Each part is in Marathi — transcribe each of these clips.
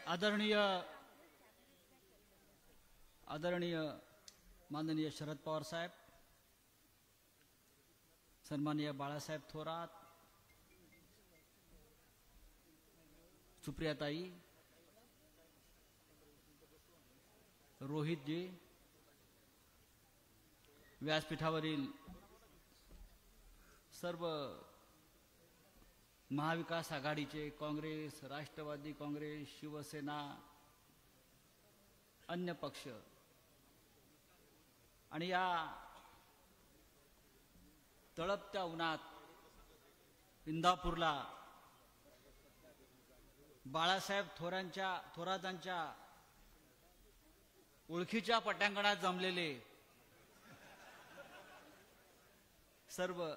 आदरणीय माननीय शरद पवार साहेब, सन्माननीय बाळासाहेब थोरात, सुप्रियाताई, रोहितजी, व्यासपीठावरील सर्व महाविकास आघाडीचे काँग्रेस, राष्ट्रवादी काँग्रेस, शिवसेना, अन्य पक्ष आणि या तळपत्या उन्हात इंदापूरला बाळासाहेब थोरातांच्या ओळखीच्या पटांगणात जमलेले सर्व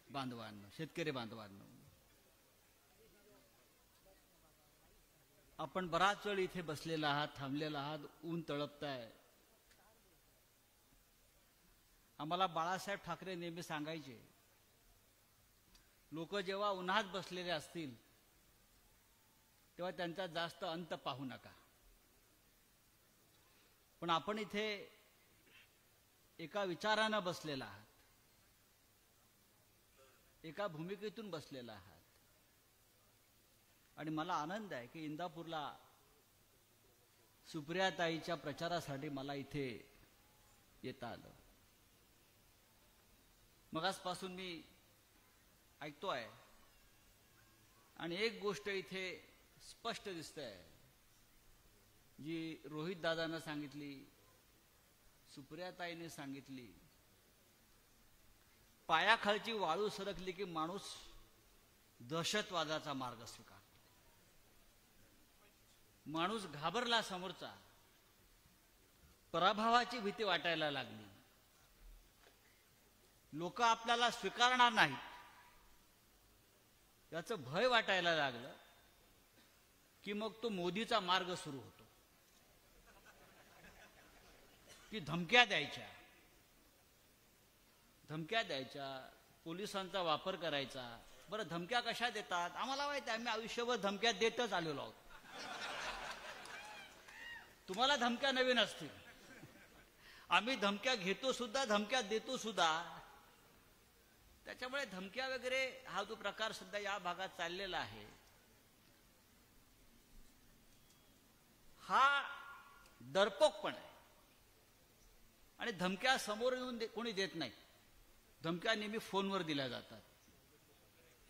बांधवांनो, शेतकरी बांधवांनो, आपण बराच वेळ इथे बसलेला आहात, थांबलेला आहात, ऊन तळपताय. आम्हाला बाळासाहेब ठाकरे नेहमी सांगायचे, लोक जेव्हा उन्हात बसलेले असतील तेव्हा त्यांचा जास्त अंत पाहू नका. पण आपण इथे एका विचारानं बसलेला आहात, एका भूमिकेतून बसलेला आहात आणि मला आनंद आहे की इंदापूरला सुप्रियाताईच्या प्रचारासाठी मला इथे येता आलं. मगासपासून मी ऐकतोय आणि एक गोष्ट इथे स्पष्ट दिसतंय, जी रोहित दादानं सांगितली, सुप्रियाताईने सांगितली. पायाखालची वाळू सरकली की माणूस दहशतवादाचा मार्ग स्वीकारतो. माणूस घाबरला, समोरचा पराभवाची भीती वाटायला लागली, लोक आपल्याला स्वीकारणार नाहीत याचं भय वाटायला लागलं की मग तो मोदीचा मार्ग सुरू होतो, की धमक्या द्यायच्या, पोलिसांचा वापर करायचा. बरं, धमक्या कशा देतात आम्हाला माहिती आहे, आम्ही आयुष्यभर धमक्या देतच आलेलो आहोत. तुम्हाला धमक्या नवीन असतील, आम्ही धमक्या घेतो सुद्धा, धमक्या देतो सुद्धा. त्याच्यामुळे धमक्या वगैरे हा जो प्रकार सुद्धा या भागात चाललेला आहे, हा डरपोकपण आहे. आणि धमक्या समोर येऊन कोणी देत नाही. धमक्या नेहमी फोनवर दिल्या जातात,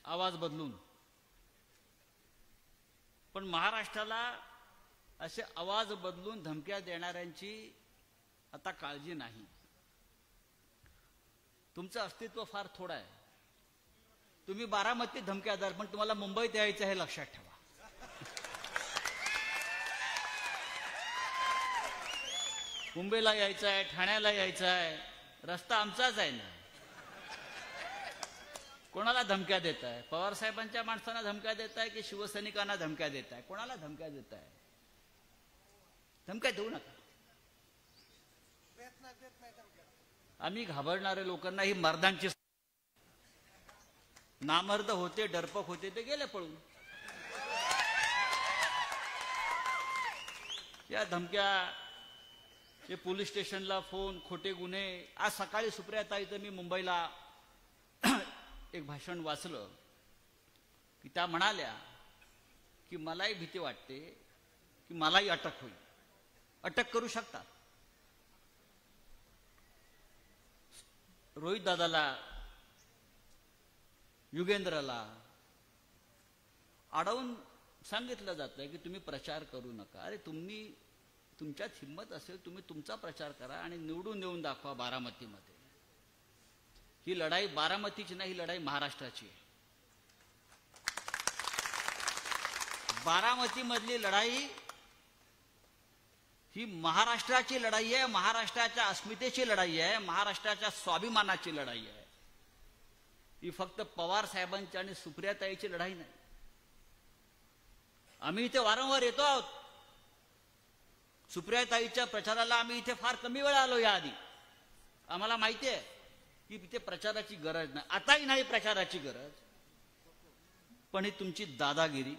आवाज बदलून. पण महाराष्ट्राला असे आवाज बदलून धमक्या देणाऱ्यांची आता काळजी नाही. तुमचं अस्तित्व फार थोडं आहे. तुम्ही बारामतीत धमक्या द्याल, पण तुम्हाला मुंबईत यायचं हे लक्षात ठेवा. मुंबईला यायचं आहे, ठाण्याला यायचं आहे, रस्ता आमचाच आहे ना. कोणाला धमक्या देताय? पवार साहेबांच्या माणसांना धमक्या देताय की शिवसैनिकांना धमक्या देताय? कोणाला धमक्या देताय? धमक्या देऊ नका. आम्ही घाबरणारे लोकांना ही मर्दांची, नामर्द होते, डरपक होते, ते गेले पळून. या धमक्या, हे पोलीस स्टेशनला फोन, खोटे गुन्हे. आज सकाळी सुप्रियाताईचं मी मुंबईला एक भाषण वाचलं की त्या म्हणाल्या की मलाही भीती वाटते की मलाही अटक होईल. अटक करू शकतात. रोहित दादाला, युगेंद्रला अडवून सांगितलं जातंय की तुम्ही प्रचार करू नका. अरे, तुमच्यात हिंमत असेल, तुम्ही तुमचा प्रचार करा आणि निवडून देऊन दाखवा बारामतीमध्ये. ही लढाई बारामतीची नाही, ही लढाई महाराष्ट्राची आहे. बारामतीमधली लढाई ही महाराष्ट्राची लढाई आहे, महाराष्ट्राच्या अस्मितेची लढाई आहे, महाराष्ट्राच्या स्वाभिमानाची लढाई आहे. ही फक्त पवार साहेबांची आणि सुप्रियाताईची लढाई नाही. आम्ही इथे वारंवार येतो आहोत. सुप्रियाताईच्या प्रचाराला आम्ही इथे फार कमी वेळा आलो याआधी. आम्हाला माहिती आहे की इथे प्रचाराची गरज नाही. आताही नाही प्रचाराची गरज. पण ही तुमची दादागिरी,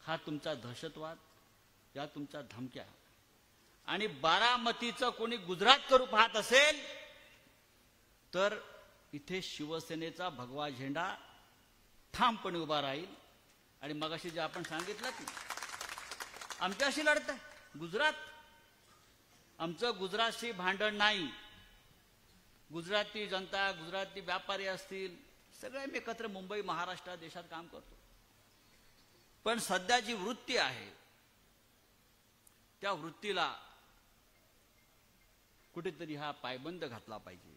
हा तुमचा दहशतवाद, या तुमच्या धमक्या आणि बारामतीचं कोणी गुजरात करू पाहत असेल तर इथे शिवसेनेचा भगवा झेंडा ठामपणे उभा राहील. आणि मगाशी जे आपण सांगितलं की आमच्याशी लढतंय गुजरात, आमचं गुजरातशी भांडण नाही. गुजराती जनता, गुजराती व्यापारी असतील, सगळे आम्ही एकत्र मुंबई, महाराष्ट्र देशात काम करतो. पण सध्या जी वृत्ती आहे त्या वृत्तीला कुठेतरी हा पायबंद घातला पाहिजे.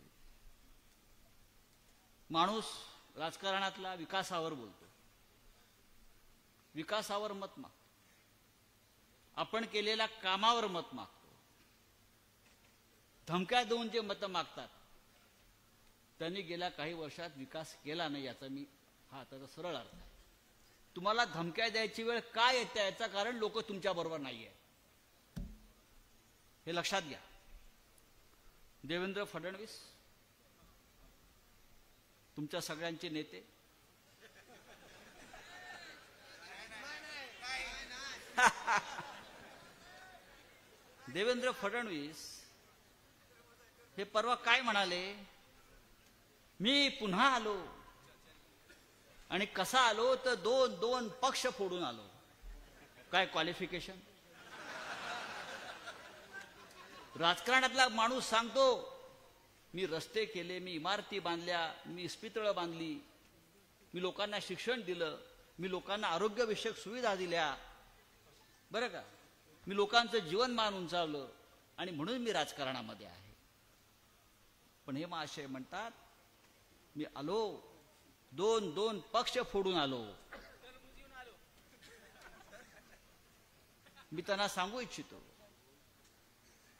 माणूस राजकारणातला विकासावर बोलतो, विकासावर मत मागतो, आपण केलेल्या कामावर मत मागतो. धमक्या देऊन जे मत मागतात त्यांनी गेल्या काही वर्षात विकास केला नाही, याचा मी हा त्याचा सरळ अर्थ आहे. तुम्हाला धमक्या द्यायची वेळ काय येते याचं कारण लोक तुमच्या बरोबर नाहीये, हे लक्षात घ्या. देवेंद्र फडणवीस तुमच्या सगळ्यांचे नेते, देवेंद्र फडणवीस हे परवा काय म्हणाले, मी पुन्हा आलो आणि कसा आलो तर दोन पक्ष फोडून आलो. काय क्वालिफिकेशन? राजकारणातला माणूस सांगतो मी रस्ते केले, मी इमारती बांधल्या, मी इस्पितळं बांधली, मी लोकांना शिक्षण दिलं, मी लोकांना आरोग्यविषयक सुविधा दिल्या, बरं का, मी लोकांचं जीवनमान उंचावलं आणि म्हणून मी राजकारणामध्ये आहे. पण हे महाशय म्हणतात मी आलो दोन पक्ष फोडून आलो. मी त्यांना सांगू इच्छितो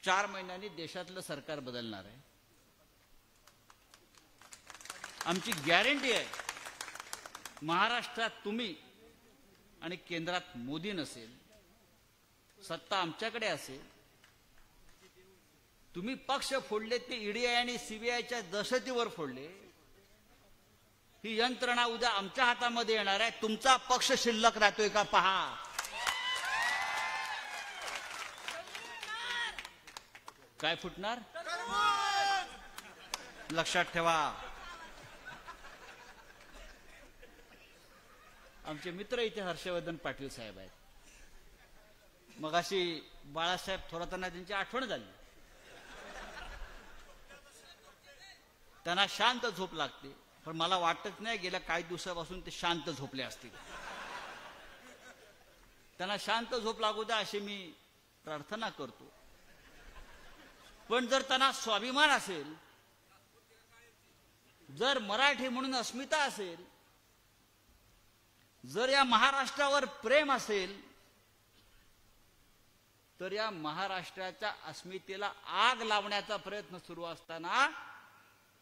4 महिन्यांनी देशातलं सरकार बदलणार आहे. आमची गॅरंटी आहे महाराष्ट्रात तुम्ही आणि केंद्रात मोदी नसेल, सत्ता आमच्याकडे असेल. तुम्ही पक्ष फोडले ते ईडीआय आणि सीबीआयच्या दहशतीवर फोडले. ही यंत्रणा उद्या आमच्या हातामध्ये येणार आहे. तुमचा पक्ष शिल्लक राहतोय का पहा. काय फुटणार लक्षात ठेवा. आमचे मित्र इथे हर्षवर्धन पाटील साहेब आहेत. मगाशी बाळासाहेब थोरातांना त्यांची आठवण झाली. त्यांना शांत झोप लागते, पण मला वाटत नाही गेल्या काही दिवसापासून ते शांत झोपले असतील. त्यांना शांत झोप लागू द्या अशी मी प्रार्थना करतो. पण जर त्यांना स्वाभिमान असेल, जर मराठी म्हणून अस्मिता असेल, जर या महाराष्ट्रावर प्रेम असेल, तर या महाराष्ट्राच्या अस्मितेला आग लावण्याचा प्रयत्न सुरू असताना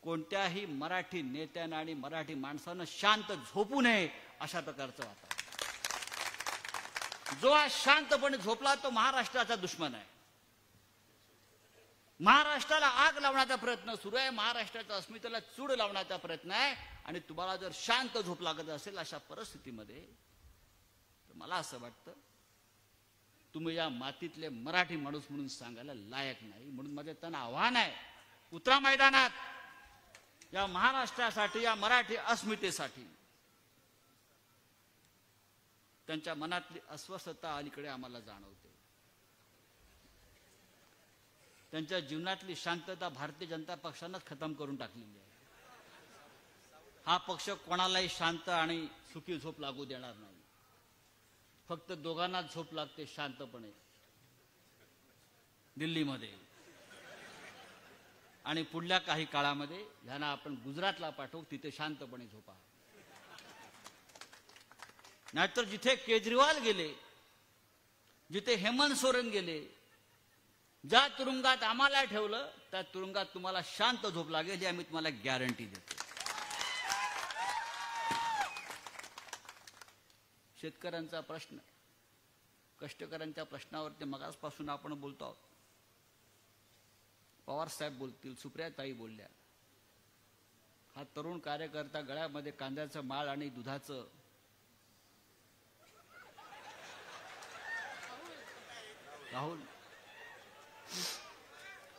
कोणत्याही मराठी नेत्यानं आणि मराठी माणसानं शांत झोपू नये अशा प्रकारचं वातावरण. जो आज शांतपणे झोपला तो महाराष्ट्राचा दुश्मन आहे. महाराष्ट्राला आग लावण्याचा प्रयत्न सुरू आहे, महाराष्ट्राच्या अस्मितेला चूड लावण्याचा प्रयत्न आहे. आणि तुम्हाला जर शांत झोप लागत असेल अशा परिस्थितीमध्ये, तर मला असं वाटतं तुम्ही या मातीतले मराठी माणूस म्हणून सांगायला लायक नाही. म्हणून माझं त्यांना आव्हान आहे, उतरा मैदानात. या महाराष्ट्रासाठी, या मराठी अस्मितेसाठी. त्यांच्या मनातली अस्वस्थता अलीकडे आम्हाला जाणवते. त्यांच्या जीवनातली शांतता भारतीय जनता पक्षानंच खतम करून टाकलेली आहे. हा पक्ष कोणालाही शांत आणि सुखी झोप लागू देणार नाही. फक्त दोघांनाच झोप लागते शांतपणे, दिल्लीमध्ये. आणि पुढल्या काही काळामध्ये ह्यांना आपण गुजरातला पाठवू, तिथे शांतपणे झोपा. नाहीतर जिथे केजरीवाल गेले, जिथे हेमंत सोरेन गेले, ज्या तुरुंगात आम्हाला ठेवलं त्या तुरुंगात तुम्हाला शांत झोप लागेल, ही आम्ही तुम्हाला गॅरंटी देतो. शेतकऱ्यांचा प्रश्न, कष्टकऱ्यांच्या प्रश्नावरती मगासपासून आपण बोलतो आहोत. पवार साहेब बोलतील, सुप्रियाताई बोलल्या. हा तरुण कार्यकर्ता गळ्यामध्ये कांद्याचं माळ आणि दुधाचं राहुल,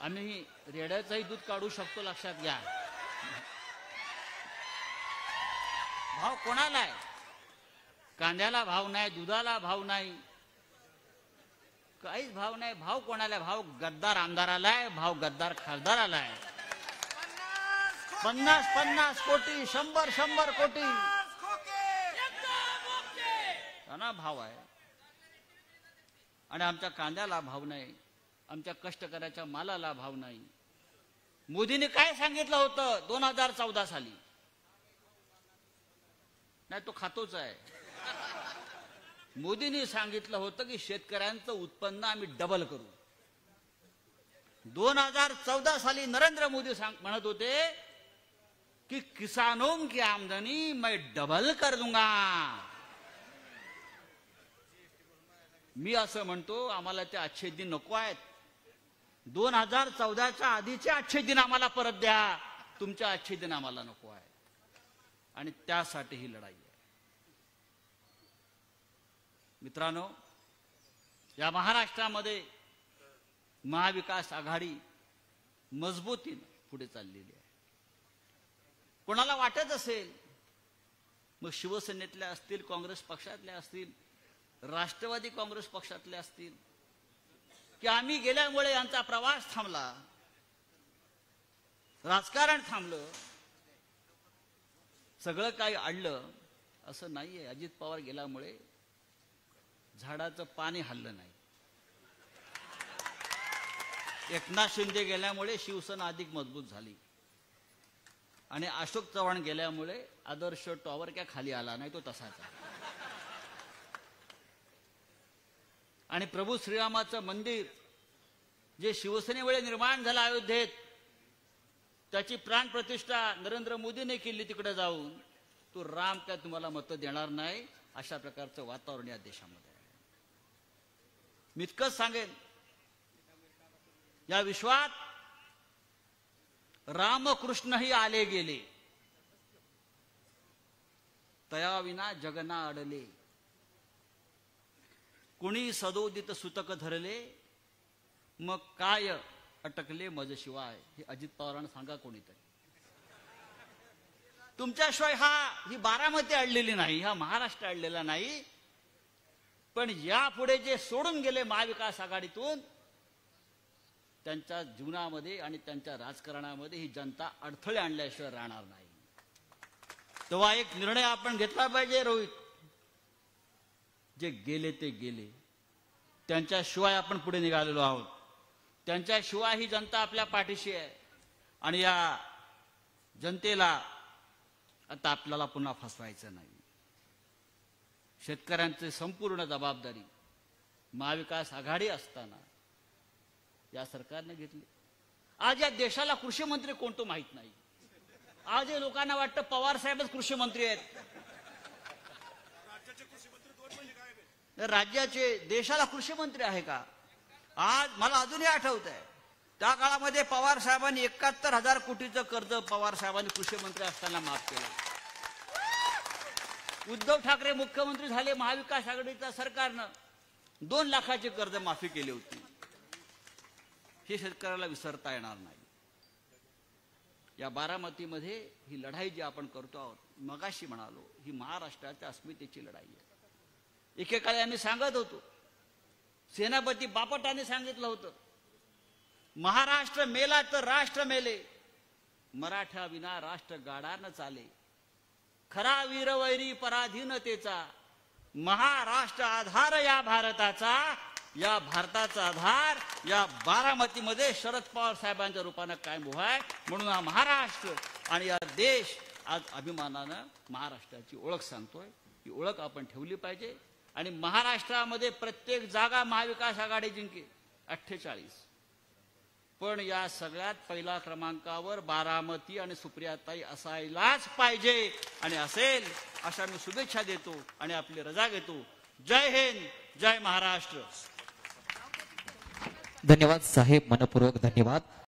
आम्ही रेड्याचंही दूध काढू शकतो, लक्षात घ्या. भाव कोणाला आहे? कांद्याला भाव नाही, दुधाला भाव नाही, काहीच भाव नाही. भाव कोणाला आहे? भाव गद्दार आमदाराला आहे, भाव गद्दार खासदाराला आहे. 50-50 कोटी, 100-100 कोटी ना भाव आहे. आणि आमच्या कांद्याला भाव नाही, आमच्या कष्टकऱ्याच्या मालाला भाव नाही. मोदीने काय सांगितलं होतं 2014 साली? नाही, तो खातोच आहे. मोदींनी सांगितलं होतं की शेतकऱ्यांचं उत्पन्न आम्ही डबल करू. 2014 साली नरेंद्र मोदी म्हणत होते की किसानों की आमदनी मैं डबल कर दूंगा. मी असं म्हणतो, आम्हाला ते अच्छे दिन नको आहेत. 2014च्या आधीचे अच्छे दिन आम्हाला परत द्या, तुमचे अच्छे दिन आम्हाला नको आहे. आणि त्यासाठी ही लढाई आहे. मित्रांनो, या महाराष्ट्रामध्ये महाविकास आघाडी मजबूतीने पुढे चाललेली आहे. कोणाला वाटत असेल, मग शिवसेनेतल्या असतील, काँग्रेस पक्षातल्या असतील, राष्ट्रवादी काँग्रेस पक्षातले असतील, की आम्ही गेल्यामुळे यांचा प्रवास थांबला, राजकारण थांबलं, सगळं काही अडलं, असं नाहीये. अजित पवार गेल्यामुळे झाडाचं पाणी हललं नाही. एकनाथ शिंदे गेल्यामुळे शिवसेना अधिक मजबूत झाली. आणि अशोक चव्हाण गेल्यामुळे आदर्श टॉवर काय खाली आला नाही, तो तसाच आहे. आणि प्रभू श्रीरामाचं मंदिर जे शिवसेनेमुळे निर्माण झालं अयोध्येत, त्याची प्राण प्रतिष्ठा नरेंद्र मोदीने केली तिकडे जाऊन. तो राम काय तुम्हाला मतं देणार नाही, अशा प्रकारचं वातावरण या देशामध्ये आहे. मी इतकंच सांगेन, या विश्वात रामकृष्णही आले गेले, तयाविना जगना अडले. कुणी सदोदित सुतक धरले, मग काय अटकले मज शिवाय. हे अजित पवारांना सांगा कोणीतरी. तुमच्याशिवाय ही बारामती अडलेली नाही, हा महाराष्ट्र अडलेला नाही. पण यापुढे जे सोडून गेले महाविकास आघाडीतून, त्यांच्या जीवनामध्ये आणि त्यांच्या राजकारणामध्ये ही जनता अडथळे आणल्याशिवाय राहणार नाही. तेव्हा एक निर्णय आपण घेतला पाहिजे रोहित. जे गेले ते गेले, त्यांच्याशिवाय आपण पुढे निघालेलो आहोत. त्यांच्याशिवाय ही जनता आपल्या पाठीशी आहे. आणि या जनतेला आता आपल्याला पुन्हा फसवायचं नाही. शेतकऱ्यांची संपूर्ण जबाबदारी महाविकास आघाडी असताना या सरकारने घेतली. आज या देशाला कृषी मंत्री कोणतो माहित नाही. आज हे लोकांना वाटतं पवार साहेबच कृषी मंत्री आहेत. राज्याचे देशाला कृषी मंत्री आहे का? आज मला अजूनही आठवत आहे, त्या काळामध्ये पवार साहेबांनी 71,000 कोटीचं कर्ज पवार साहेबांनी कृषी मंत्री असताना माफ केलं. उद्धव ठाकरे मुख्यमंत्री झाले, महाविकास आघाडीच्या सरकारनं 2 लाखाची कर्ज माफी केली होती. हे शेतकऱ्याला विसरता येणार नाही. या बारामतीमध्ये ही लढाई जी आपण करतो आहोत, मगाशी म्हणालो, ही महाराष्ट्राच्या अस्मितेची लढाई आहे. एकेकाळी आम्ही सांगत होतो, सेनापती बापटाने सांगितलं होतं, महाराष्ट्र मेला तर राष्ट्र मेले, मराठा विना राष्ट्र गाडा न चाले. खरा वीरवैरी पराधीनतेचा, महाराष्ट्र आधार या भारताचा. या भारताचा आधार या बारामतीमध्ये शरद पवार साहेबांच्या रूपानं कायम उभा आहे. म्हणून हा महाराष्ट्र आणि या देश आज अभिमानानं महाराष्ट्राची ओळख सांगतोय. ही ओळख आपण ठेवली पाहिजे. आणि महाराष्ट्रामध्ये प्रत्येक जागा महाविकास आघाडी जिंके 48. पण या सगळ्यात पहिला क्रमांकावर बारामती आणि सुप्रियाताई असायलाच पाहिजे. आणि असेल अशा मी शुभेच्छा देतो आणि आपली रजा घेतो. जय हिंद, जय महाराष्ट्र. धन्यवाद साहेब, मनपूर्वक धन्यवाद.